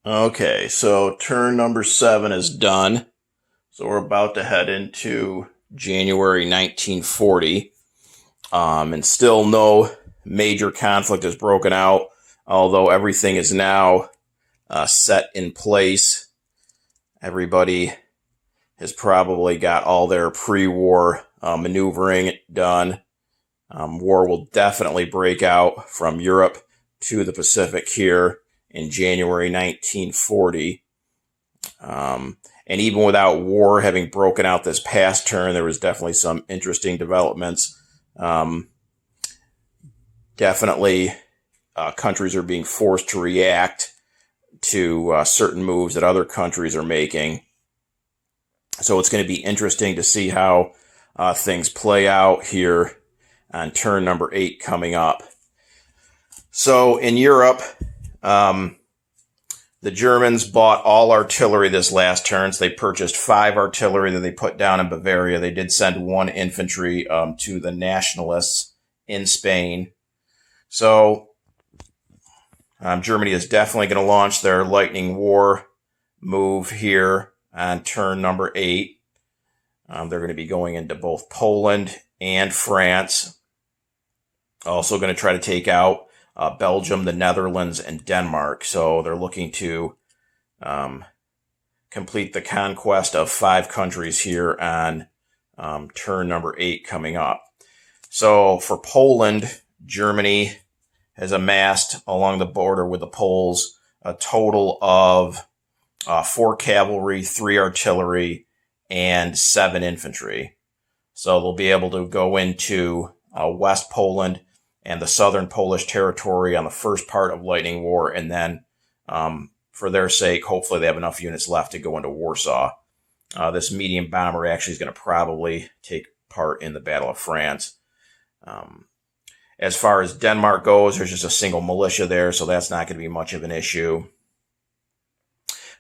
Okay, so turn number 7 is done. So we're about to head into January 1940. And still no major conflict has broken out, although everything is now set in place. Everybody has probably got all their pre-war maneuvering done. War will definitely break out from Europe to the Pacific here in January 1940. And even without war having broken out this past turn, there was definitely some interesting developments. Definitely, countries are being forced to react to certain moves that other countries are making. So it's going to be interesting to see how things play out here on turn number 8 coming up. So in Europe, the Germans bought all artillery this last turn. So they purchased 5 artillery that they put down in Bavaria. They did send 1 infantry to the nationalists in Spain. So Germany is definitely going to launch their lightning war move here on turn number 8. They're going to be going into both Poland and France. Also going to try to take out Belgium, the Netherlands, and Denmark. So they're looking to complete the conquest of 5 countries here on turn number 8 coming up. So for Poland, Germany has amassed along the border with the Poles a total of 4 cavalry, 3 artillery, and 7 infantry. So they'll be able to go into West Poland and the southern Polish territory on the first part of Lightning War, and then for their sake, hopefully they have enough units left to go into Warsaw. This medium bomber actually is going to probably take part in the Battle of France. As far as Denmark goes, there's just a single militia there, so that's not going to be much of an issue.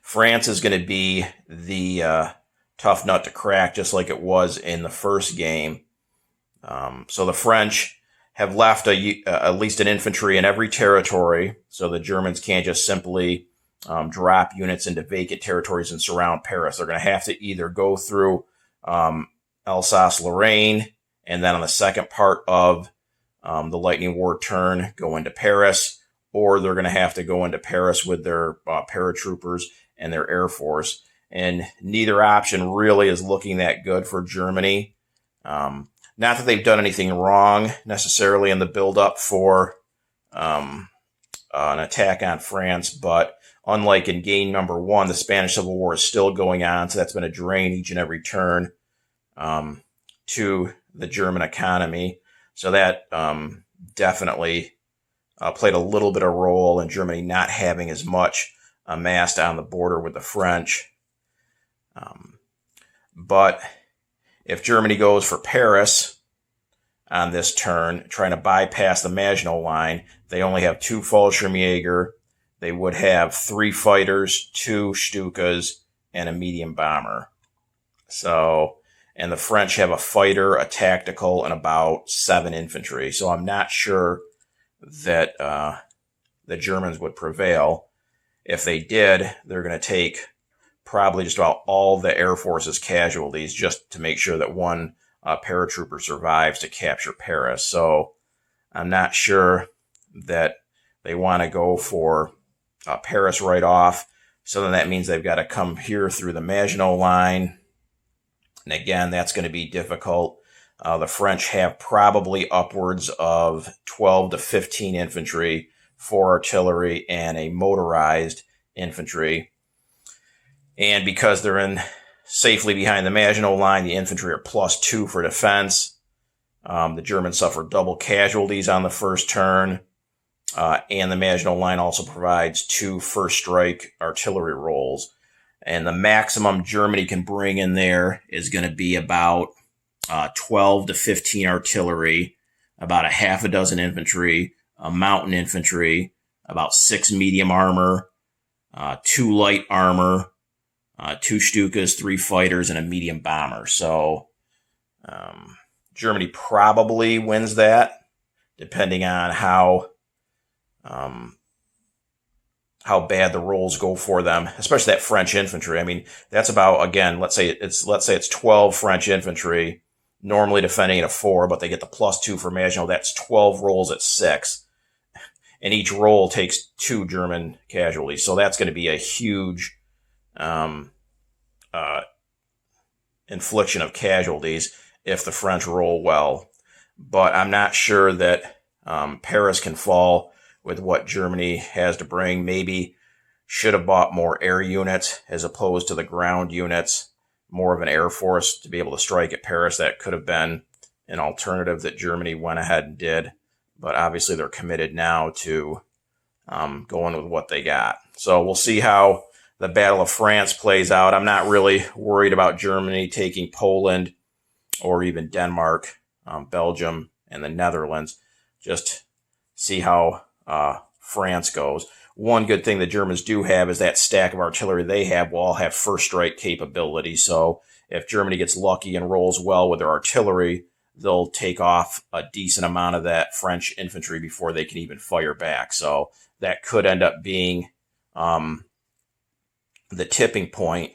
France is going to be the tough nut to crack, just like it was in the first game. So the French have left at least an infantry in every territory, so the Germans can't just simply drop units into vacant territories and surround Paris. They're going to have to either go through Alsace-Lorraine, and then on the second part of the Lightning War turn, go into Paris, or they're going to have to go into Paris with their paratroopers and their air force. And neither option really is looking that good for Germany. Not that they've done anything wrong necessarily in the buildup for an attack on France, but unlike in game number 1, the Spanish Civil War is still going on, so that's been a drain each and every turn to the German economy. So that definitely played a little bit of role in Germany not having as much amassed on the border with the French. But if Germany goes for Paris on this turn, trying to bypass the Maginot Line, they only have 2 Fallschirmjäger. They would have 3 fighters, 2 Stukas, and a medium bomber. So, and the French have a fighter, a tactical, and about 7 infantry. So I'm not sure that the Germans would prevail. If they did, they're going to take probably just about all the Air Force's casualties just to make sure that 1 paratrooper survives to capture Paris. So I'm not sure that they want to go for Paris right off. So then that means they've got to come here through the Maginot Line. And again, that's going to be difficult. The French have probably upwards of 12 to 15 infantry, 4 artillery, and a motorized infantry. And because they're in safely behind the Maginot Line, the infantry are +2 for defense. The Germans suffer double casualties on the first turn. And the Maginot Line also provides 2 first strike artillery rolls. And the maximum Germany can bring in there is going to be about 12 to 15 artillery, about a half a dozen infantry, a mountain infantry, about 6 medium armor, 2 light armor, 2 Stukas, 3 fighters, and a medium bomber. So Germany probably wins that, depending on how how bad the rolls go for them, especially that French infantry. I mean, that's about, again, let's say it's 12 French infantry normally defending at a 4, but they get the +2 for Maginot. That's 12 rolls at 6. And each roll takes 2 German casualties. So that's going to be a huge infliction of casualties if the French roll well. But I'm not sure that Paris can fall with what Germany has to bring. Maybe should have bought more air units as opposed to the ground units, more of an air force to be able to strike at Paris. That could have been an alternative that Germany went ahead and did. But obviously they're committed now to going with what they got. So we'll see how the Battle of France plays out. I'm not really worried about Germany taking Poland or even Denmark, Belgium, and the Netherlands. Just see how France goes. One good thing the Germans do have is that stack of artillery they have will all have first strike capability. So if Germany gets lucky and rolls well with their artillery, they'll take off a decent amount of that French infantry before they can even fire back. So that could end up being the tipping point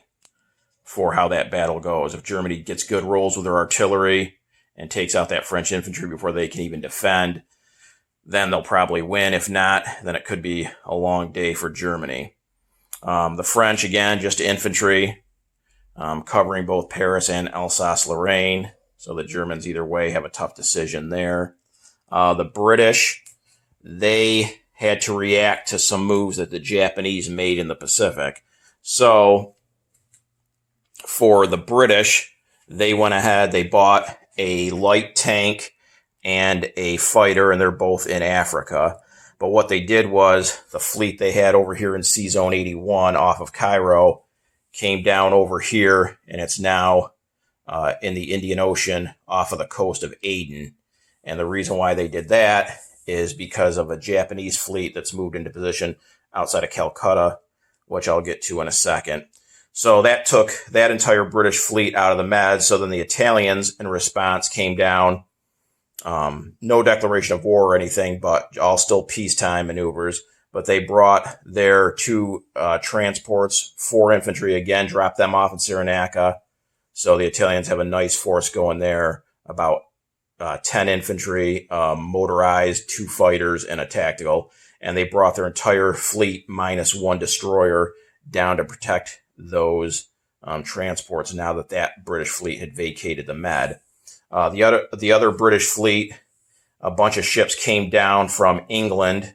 for how that battle goes. If Germany gets good rolls with their artillery and takes out that French infantry before they can even defend, then they'll probably win. If not, then it could be a long day for Germany. The French, again, just infantry, covering both Paris and Alsace-Lorraine. So the Germans, either way, have a tough decision there. The British, they had to react to some moves that the Japanese made in the Pacific. So for the British, they went ahead, they bought a light tank and a fighter, and they're both in Africa. But what they did was the fleet they had over here in Sea Zone 81 off of Cairo came down over here, and it's now in the Indian Ocean off of the coast of Aden. And the reason why they did that is because of a Japanese fleet that's moved into position outside of Calcutta, which I'll get to in a second. So that took that entire British fleet out of the Med. So then the Italians, in response, came down. No declaration of war or anything, but all still peacetime maneuvers. But they brought their 2 transports, 4 infantry, again, dropped them off in Cyrenaica. So the Italians have a nice force going there, about 10 infantry, motorized, 2 fighters, and a tactical. And they brought their entire fleet minus 1 destroyer down to protect those transports now that that British fleet had vacated the Med. The other British fleet, a bunch of ships came down from England.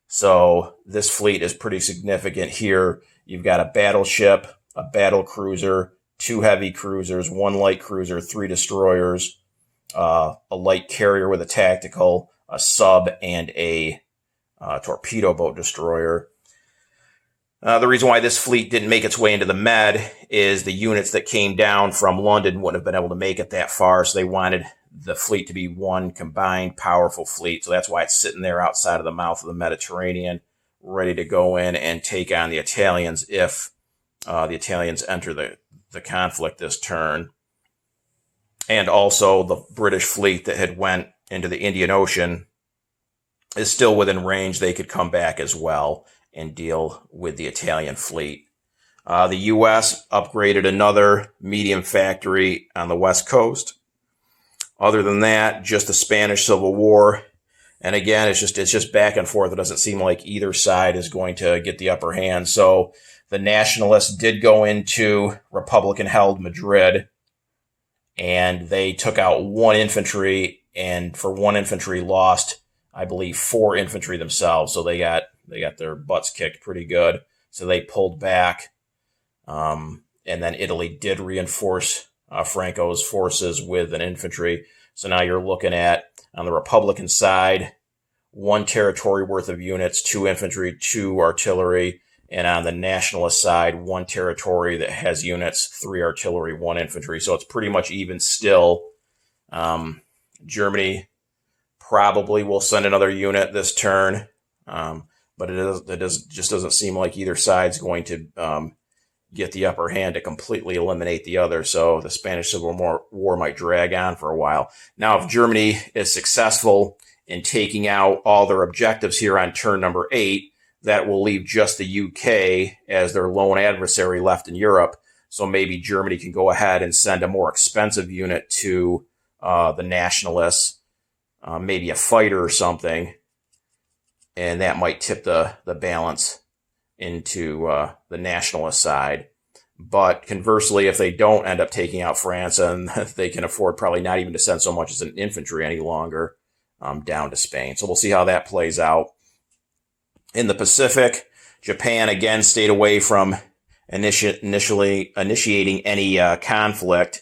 So this fleet is pretty significant here. You've got a battleship, a battle cruiser, 2 heavy cruisers, 1 light cruiser, 3 destroyers, a light carrier with a tactical, a sub, and a torpedo boat destroyer. The reason why this fleet didn't make its way into the Med is the units that came down from London wouldn't have been able to make it that far, so they wanted the fleet to be one combined powerful fleet. So that's why it's sitting there outside of the mouth of the Mediterranean, ready to go in and take on the Italians if the Italians enter the conflict this turn. And also the British fleet that had went into the Indian Ocean is still within range. They could come back as well and deal with the Italian fleet. The U.S. upgraded another medium factory on the West Coast. Other than that, just the Spanish Civil War. And again, it's just back and forth. It doesn't seem like either side is going to get the upper hand. So the nationalists did go into Republican-held Madrid, and they took out 1 infantry, and for 1 infantry lost, I believe, 4 infantry themselves. So they got their butts kicked pretty good. So they pulled back. And then Italy did reinforce Franco's forces with an infantry. So now you're looking at, on the Republican side, 1 territory worth of units, 2 infantry, 2 artillery. And on the nationalist side, 1 territory that has units, 3 artillery, 1 infantry. So it's pretty much even still. Germany probably will send another unit this turn. But it just doesn't seem like either side's going to get the upper hand to completely eliminate the other. So the Spanish Civil War might drag on for a while. Now, if Germany is successful in taking out all their objectives here on turn number 8, that will leave just the UK as their lone adversary left in Europe. So maybe Germany can go ahead and send a more expensive unit to the nationalists, maybe a fighter or something, and that might tip the balance into the nationalist side. But conversely, if they don't end up taking out France, and they can afford probably not even to send so much as an infantry any longer down to Spain. So we'll see how that plays out. In the Pacific, Japan again stayed away from initially initiating any conflict.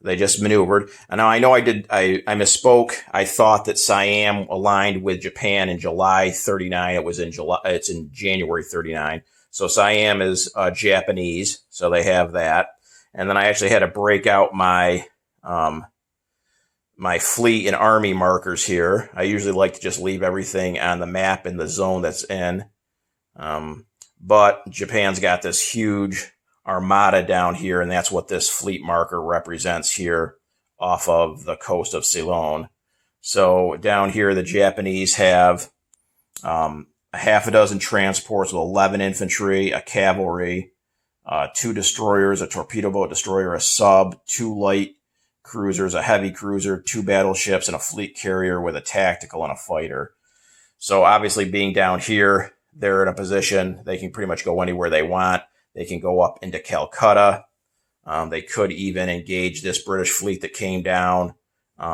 They just maneuvered. And now I know I misspoke. I thought that Siam aligned with Japan in July 39. It's in January 39. So Siam is Japanese, so they have that. And then I actually had to break out my my fleet and army markers here. I usually like to just leave everything on the map in the zone that's in. But Japan's got this huge armada down here, and that's what this fleet marker represents here off of the coast of Ceylon. So down here, the Japanese have a half a dozen transports with 11 infantry, a cavalry, 2 destroyers, a torpedo boat destroyer, a sub, 2 light cruisers, a heavy cruiser, 2 battleships, and a fleet carrier with a tactical and a fighter. So obviously being down here, they're in a position, they can pretty much go anywhere they want. They can go up into Calcutta. They could even engage this British fleet that came down.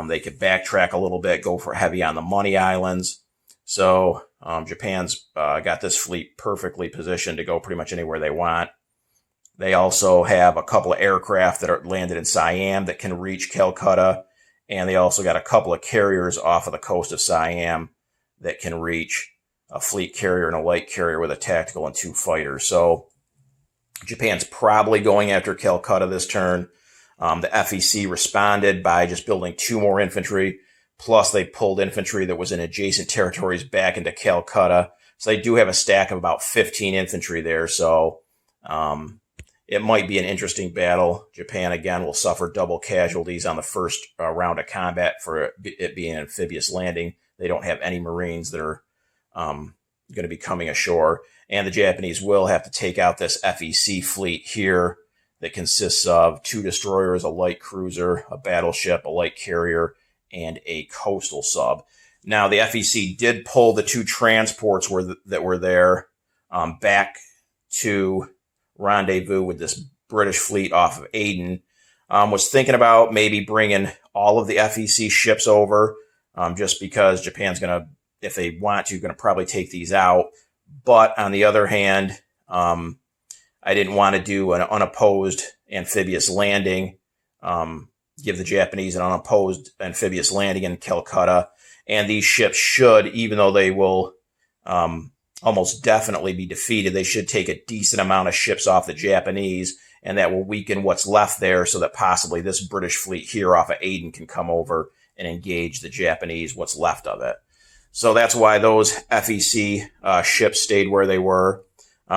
They could backtrack a little bit, go for heavy on the Money Islands. So Japan's got this fleet perfectly positioned to go pretty much anywhere they want. They also have a couple of aircraft that are landed in Siam that can reach Calcutta. And they also got a couple of carriers off of the coast of Siam that can reach a fleet carrier and a light carrier with a tactical and 2 fighters. So Japan's probably going after Calcutta this turn. The FEC responded by just building 2 more infantry. Plus they pulled infantry that was in adjacent territories back into Calcutta. So they do have a stack of about 15 infantry there. So it might be an interesting battle. Japan, again, will suffer double casualties on the first round of combat for it being an amphibious landing. They don't have any Marines that are going to be coming ashore. And the Japanese will have to take out this FEC fleet here that consists of 2 destroyers, a light cruiser, a battleship, a light carrier, and a coastal sub. Now, the FEC did pull the 2 transports that were there back to rendezvous with this British fleet off of Aden. Was thinking about maybe bringing all of the FEC ships over, just because Japan's going to, if they want to, going to probably take these out. But on the other hand, I didn't want to do an unopposed amphibious landing, give the Japanese an unopposed amphibious landing in Calcutta. And these ships should, even though they will almost definitely be defeated, they should take a decent amount of ships off the Japanese, and that will weaken what's left there so that possibly this British fleet here off of Aden can come over and engage the Japanese, what's left of it. So that's why those FEC ships stayed where they were.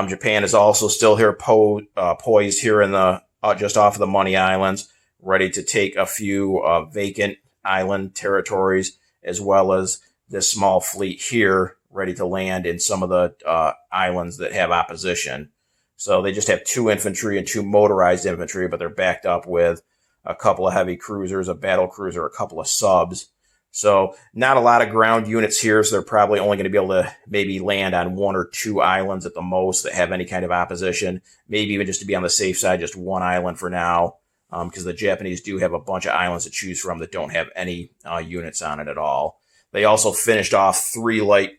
Japan is also still here poised here in the just off of the Money Islands, ready to take a few vacant island territories, as well as this small fleet here ready to land in some of the islands that have opposition. So they just have 2 infantry and 2 motorized infantry, but they're backed up with a couple of heavy cruisers, a battle cruiser, a couple of subs. So not a lot of ground units here, so they're probably only going to be able to maybe land on 1 or 2 islands at the most that have any kind of opposition. Maybe even just to be on the safe side, just 1 island for now, because the Japanese do have a bunch of islands to choose from that don't have any units on it at all. They also finished off 3 light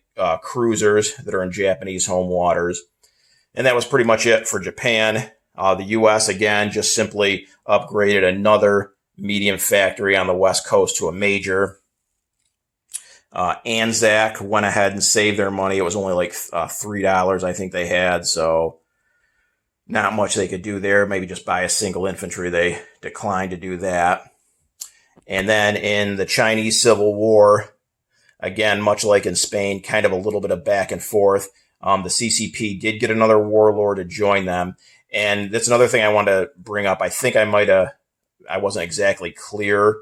cruisers that are in Japanese home waters. And that was pretty much it for Japan. The U.S., again, just simply upgraded another medium factory on the West Coast to a major. Anzac went ahead and saved their money. It was only like $3 I think they had, so not much they could do there. Maybe just buy a single infantry. They declined to do that. And then in the Chinese Civil War, again, much like in Spain, kind of a little bit of back and forth. The CCP did get another warlord to join them. And that's another thing I wanted to bring up. I think I wasn't exactly clear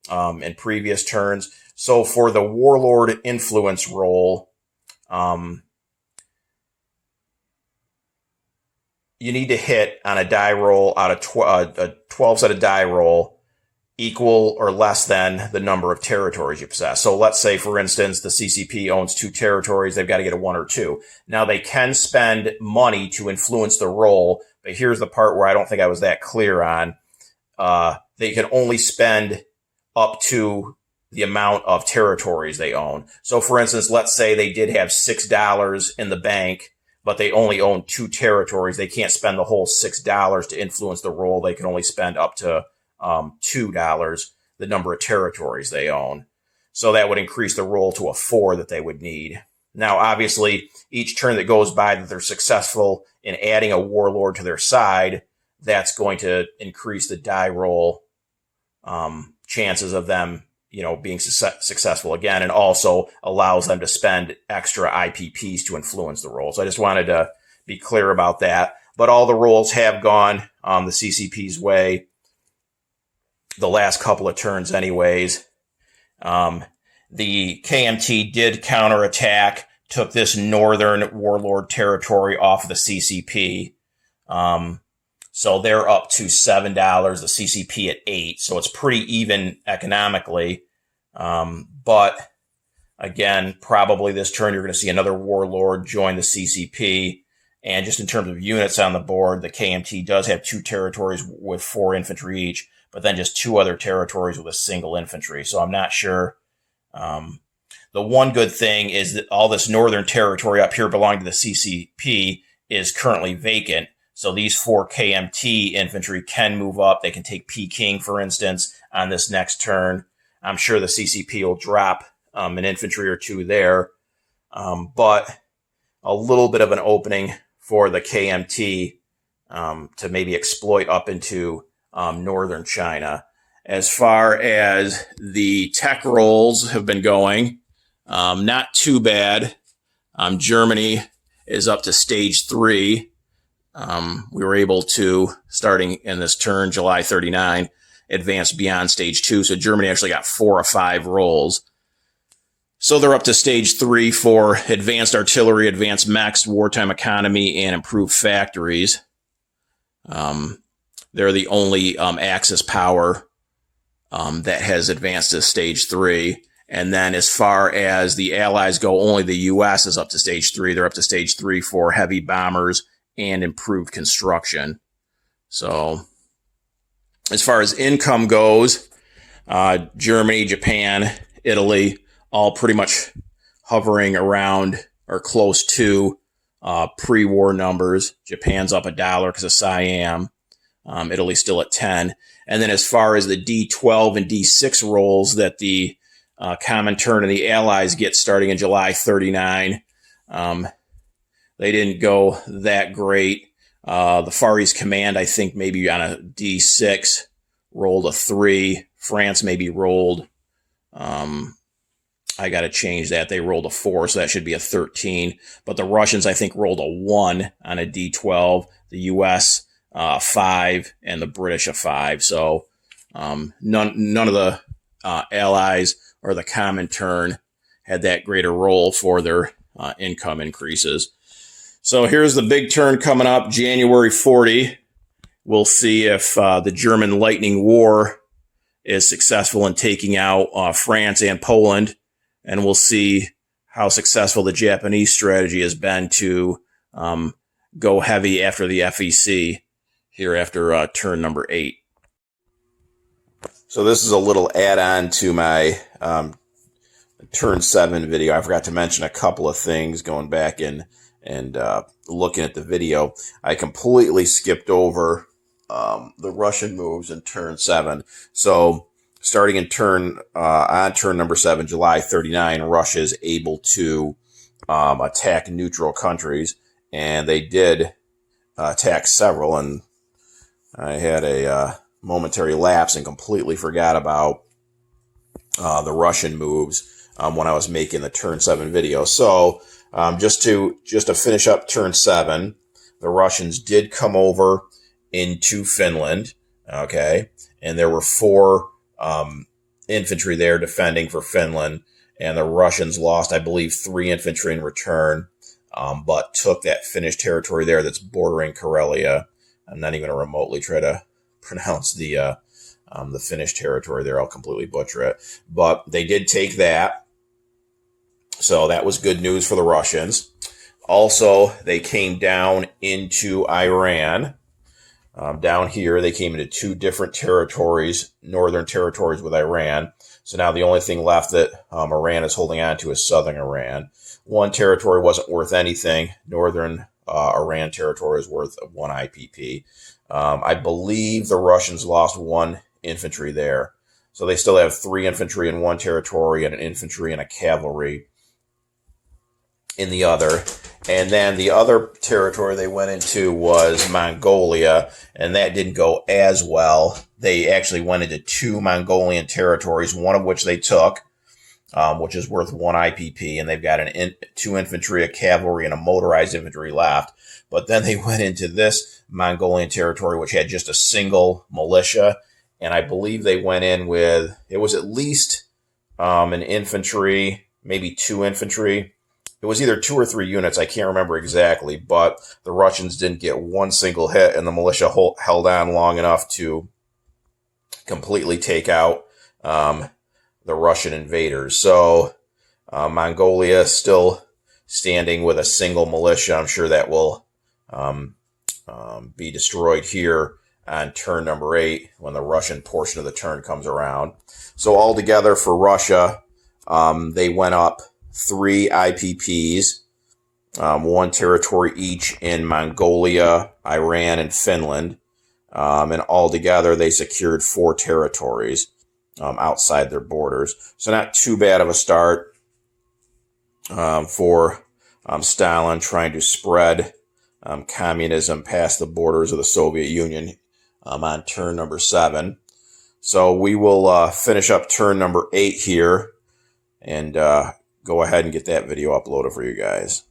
in previous turns. So for the warlord influence role, you need to hit on a die roll out of a 12-sided die roll equal or less than the number of territories you possess. So let's say, for instance, the CCP owns 2 territories. They've got to get a 1 or 2. Now, they can spend money to influence the roll, but here's the part where I don't think I was that clear on. They can only spend up to the amount of territories they own. So, for instance, let's say they did have $6 in the bank, but they only own 2 territories. They can't spend the whole $6 to influence the roll. They can only spend up to $2, the number of territories they own. So that would increase the roll to a 4 that they would need. Now, obviously, each turn that goes by that they're successful in adding a warlord to their side, that's going to increase the die roll chances of them, being successful again, and also allows them to spend extra IPPs to influence the roll. So I just wanted to be clear about that. But all the rolls have gone the CCP's way the last couple of turns anyways. The KMT did counterattack, took this northern warlord territory off of the CCP. So they're up to $7, the CCP at 8. So it's pretty even economically. But again, probably this turn you're going to see another warlord join the CCP. And just in terms of units on the board, the KMT does have 2 territories with 4 infantry each, but then just 2 other territories with a single infantry. So I'm not sure. The one good thing is that all this northern territory up here belonging to the CCP is currently vacant. So these 4 KMT infantry can move up. They can take Peking, for instance, on this next turn. I'm sure the CCP will drop an infantry or 2 there. But a little bit of an opening for the KMT to maybe exploit up into northern China. As far as the tech rolls have been going, not too bad. Germany is up to stage 3. We were able to, starting in this turn, July 39, advance beyond stage 2. So Germany actually got 4 or 5 rolls. So they're up to stage 3 for advanced artillery, advanced mechs, wartime economy, and improved factories. They're the only Axis power that has advanced to stage 3. And then as far as the Allies go, only the U.S. is up to stage 3. They're up to stage 3 for heavy bombers and improved construction. So as far as income goes, Germany, Japan, Italy, all pretty much hovering around or close to pre-war numbers. Japan's up $1 because of Siam. Italy's still at 10. And then as far as the D12 and D6 rolls that the common turn and the Allies get starting in July 39, they didn't go that great. The Far East Command, I think, maybe on a D6 rolled a 3. France maybe rolled, I got to change that. They rolled a 4, so that should be a 13. But the Russians, I think, rolled a 1 on a D12. The U.S., 5, and the British a 5. So none of the Allies or the common turn had that greater roll for their income increases. So here's the big turn coming up, January 40. We'll see if the German Lightning War is successful in taking out France and Poland. And we'll see how successful the Japanese strategy has been to go heavy after the FEC here after turn number 8. So this is a little add-on to my turn 7 video. I forgot to mention a couple of things going back and looking at the video. I completely skipped over the Russian moves in turn 7. So starting in on turn number 7, July 39, Russia is able to attack neutral countries, and they did attack several. And I had a momentary lapse and completely forgot about the Russian moves when I was making the turn 7 video. So just to finish up turn 7, the Russians did come over into Finland. Okay, and there were 4 infantry there defending for Finland, and the Russians lost, I believe, 3 infantry in return. but took that Finnish territory there that's bordering Karelia. I'm not even going to remotely try to pronounce the Finnish territory there. I'll completely butcher it. But they did take that. So that was good news for the Russians. Also, they came down into Iran. Down here, they came into two different territories, northern territories with Iran. So now the only thing left that Iran is holding on to is southern Iran. One territory wasn't worth anything. Northern Iran territory is worth 1 IPP. I believe the Russians lost 1 infantry there. So they still have 3 infantry in one territory and an infantry and a cavalry in the other. And then the other territory they went into was Mongolia, and that didn't go as well. They actually went into 2 Mongolian territories, one of which they took, which is worth 1 IPP, and they've got 2 infantry, a cavalry, and a motorized infantry left. But then they went into this Mongolian territory, which had just a single militia, and I believe they went in with, it was at least an infantry, maybe 2 infantry. It was either 2 or 3 units, I can't remember exactly, but the Russians didn't get 1 single hit, and the militia held on long enough to completely take out the Russian invaders. So Mongolia still standing with a single militia. I'm sure that will be destroyed here on turn number 8 when the Russian portion of the turn comes around. So altogether for Russia, they went up 3 IPPs, 1 territory each in Mongolia, Iran, and Finland. And altogether, they secured 4 territories outside their borders. So not too bad of a start for Stalin trying to spread communism past the borders of the Soviet Union on turn number 7. So we will finish up turn number 8 here and go ahead and get that video uploaded for you guys.